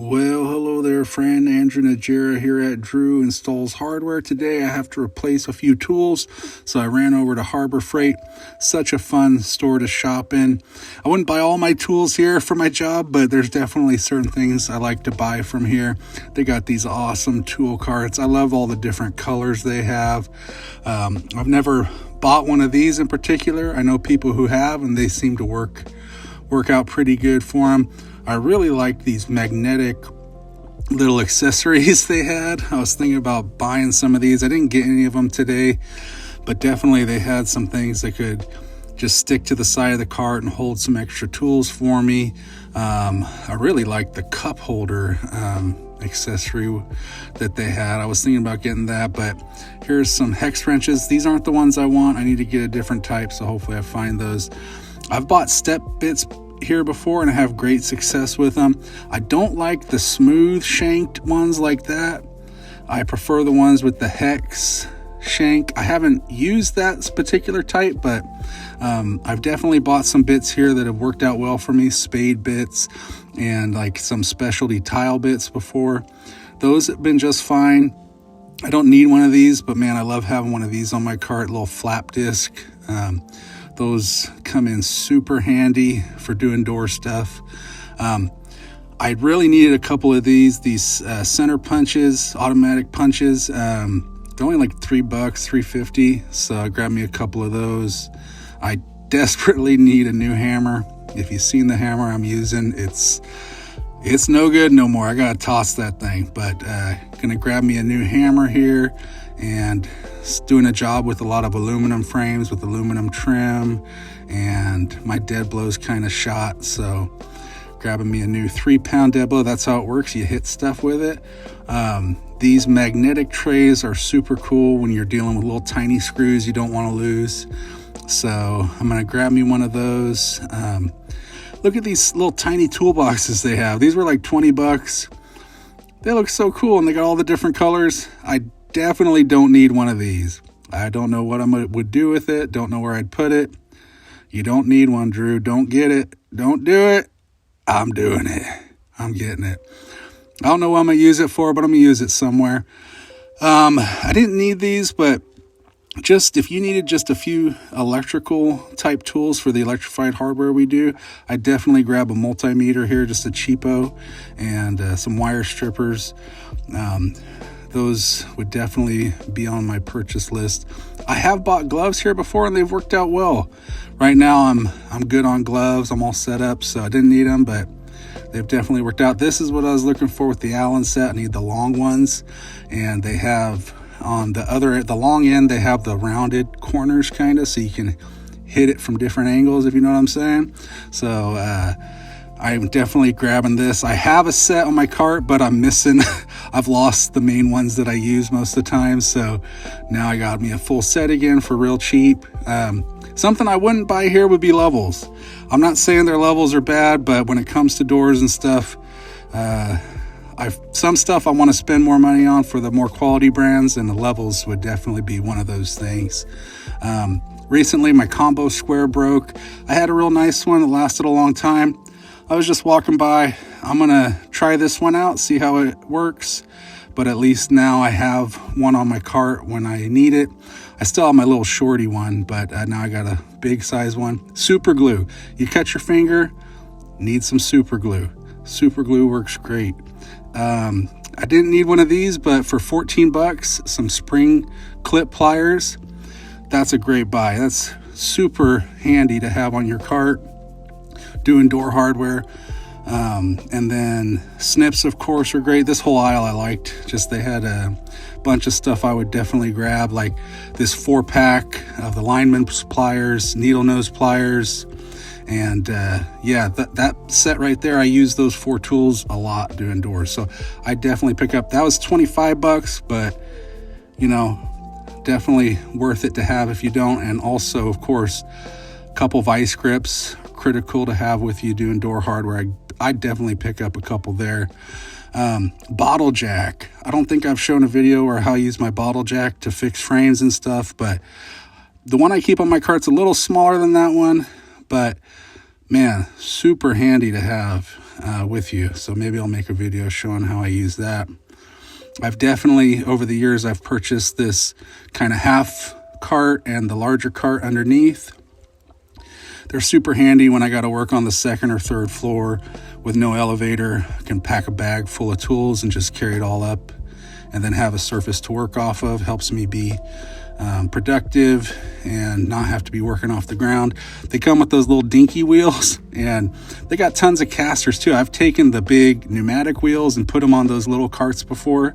Well, hello there, friend. Andrew Najera here at Drew Installs Hardware. Today I have to replace a few tools, so I ran over to Harbor Freight. Such a fun store to shop in. I wouldn't buy all my tools here for my job, but there's definitely certain things I like to buy from here. They got these awesome tool carts. I love all the different colors they have. I've never bought one of these in particular. I know people who have, and they seem to work out pretty good for them. I really like these magnetic little accessories they had. I was thinking about buying some of these. I didn't get any of them today, but definitely they had some things that could just stick to the side of the cart and hold some extra tools for me. I really like the cup holder accessory that they had. I was thinking about getting that, but here's some hex wrenches. These aren't the ones I want. I need to get a different type, so hopefully I find those. I've bought step bits here before and I have great success with them. I don't like the smooth shanked ones like that. I prefer the ones with the hex shank. I haven't used that particular type, but I've definitely bought some bits here that have worked out well for me, spade bits and like some specialty tile bits before. Those have been just fine. I don't need one of these, but man, I love having one of these on my cart, little flap disc. Those come in super handy for doing door stuff. I really needed a couple of these center punches, automatic punches. They're only like $3, $3.50. So I grabbed me a couple of those. I desperately need a new hammer. If you've seen the hammer I'm using, it's no good no more. I gotta toss that thing, but gonna grab me a new hammer here and doing a job with a lot of aluminum frames with aluminum trim, and my dead blow's kind of shot, so grabbing me a new 3-pound dead blow. That's how it works. You hit stuff with it. These magnetic trays are super cool when you're dealing with little tiny screws you don't want to lose. So I'm gonna grab me one of those. Look at these little tiny toolboxes they have. These were like $20. They look so cool, and they got all the different colors. I definitely don't need one of these. I don't know what I would do with it. Don't know where I'd put it. You don't need one, Drew. Don't get it. Don't do it. I'm doing it. I'm getting it. I don't know what I'm going to use it for, but I'm going to use it somewhere. I didn't need these, but just if you needed just a few electrical type tools for the electrified hardware we do, I definitely grab a multimeter here, just a cheapo, and some wire strippers. Those would definitely be on my purchase list. I have bought gloves here before and they've worked out well. Right now I'm good on gloves. I'm all set up, so I didn't need them, but they've definitely worked out. This is what I was looking for with the Allen set. I need the long ones, and they have on the long end, they have the rounded corners kind of, so you can hit it from different angles, if you know what I'm saying. So I'm definitely grabbing this. I have a set on my cart, but I'm missing, I've lost the main ones that I use most of the time. So now I got me a full set again for real cheap. Something I wouldn't buy here would be levels. I'm not saying their levels are bad, but when it comes to doors and stuff, some stuff I want to spend more money on for the more quality brands, and the levels would definitely be one of those things. Recently, my combo square broke. I had a real nice one that lasted a long time. I was just walking by. I'm going to try this one out, see how it works. But at least now I have one on my cart when I need it. I still have my little shorty one, but now I got a big size one. Super glue. You cut your finger, need some super glue. Super glue works great. I didn't need one of these, but for $14, some spring clip pliers, that's a great buy. That's super handy to have on your cart doing door hardware. And then snips, of course, are great. This whole aisle I liked. Just they had a bunch of stuff I would definitely grab, like this 4-pack of the lineman pliers, needle nose pliers, and that set right there. I use those 4 tools a lot doing doors, so I definitely pick up. That was $25, but definitely worth it to have if you don't. And also, of course, a couple vice grips, critical to have with you doing door hardware. I'd definitely pick up a couple there. Bottle jack. I don't think I've shown a video or how I use my bottle jack to fix frames and stuff, but the one I keep on my cart's a little smaller than that one, but man, super handy to have. with you. So maybe I'll make a video showing how I use that. I've definitely, over the years, I've purchased this kind of half cart and the larger cart underneath. They're super handy when I got to work on the second or third floor with no elevator. I can pack a bag full of tools and just carry it all up and then have a surface to work off of. Helps me be productive and not have to be working off the ground. They come with those little dinky wheels, and they got tons of casters too. I've taken the big pneumatic wheels and put them on those little carts before.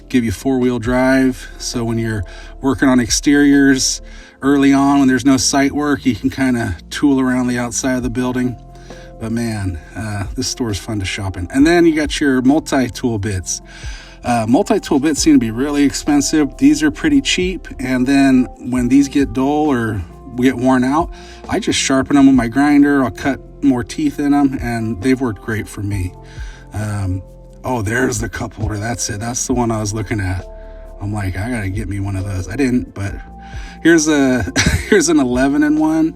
Give you 4-wheel drive, so when you're working on exteriors early on, when there's no site work, you can kind of tool around the outside of the building. But man, this store is fun to shop in. And then you got your multi-tool bits. Multi-tool bits seem to be really expensive. These are pretty cheap, and then when these get dull or get worn out, I just sharpen them with my grinder. I'll cut more teeth in them, and they've worked great for me. Oh, there's the cup holder. That's it. That's the one I was looking at. I'm like, I gotta get me one of those. I didn't, but here's an 11-in-1.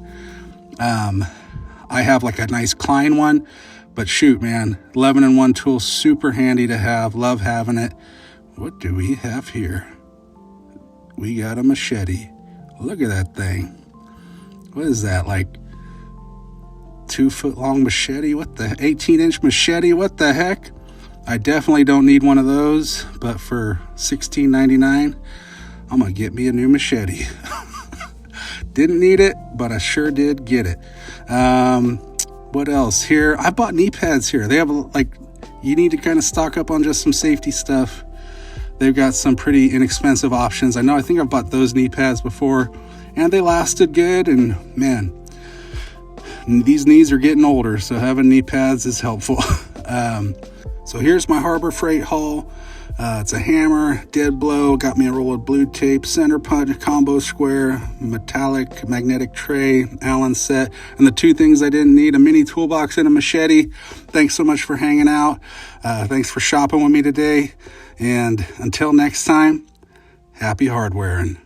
I have like a nice Klein one, but shoot, man, 11-in-1 tool, super handy to have. Love having it. What do we have here? We got a machete. Look at that thing. What is that, like 2-foot long machete? What the 18-inch machete? What the heck? I definitely don't need one of those, but for $16.99, I'm gonna get me a new machete. Didn't need it, but I sure did get it. What else here? I bought knee pads here. They have you need to kind of stock up on just some safety stuff. They've got some pretty inexpensive options. I think I've bought those knee pads before, and they lasted good. And man, these knees are getting older, so having knee pads is helpful. So here's my Harbor Freight haul. It's a hammer, dead blow, got me a roll of blue tape, center punch, combo square, metallic magnetic tray, Allen set, and the 2 things I didn't need, a mini toolbox and a machete. Thanks so much for hanging out. Thanks for shopping with me today. And until next time, happy hardwaring.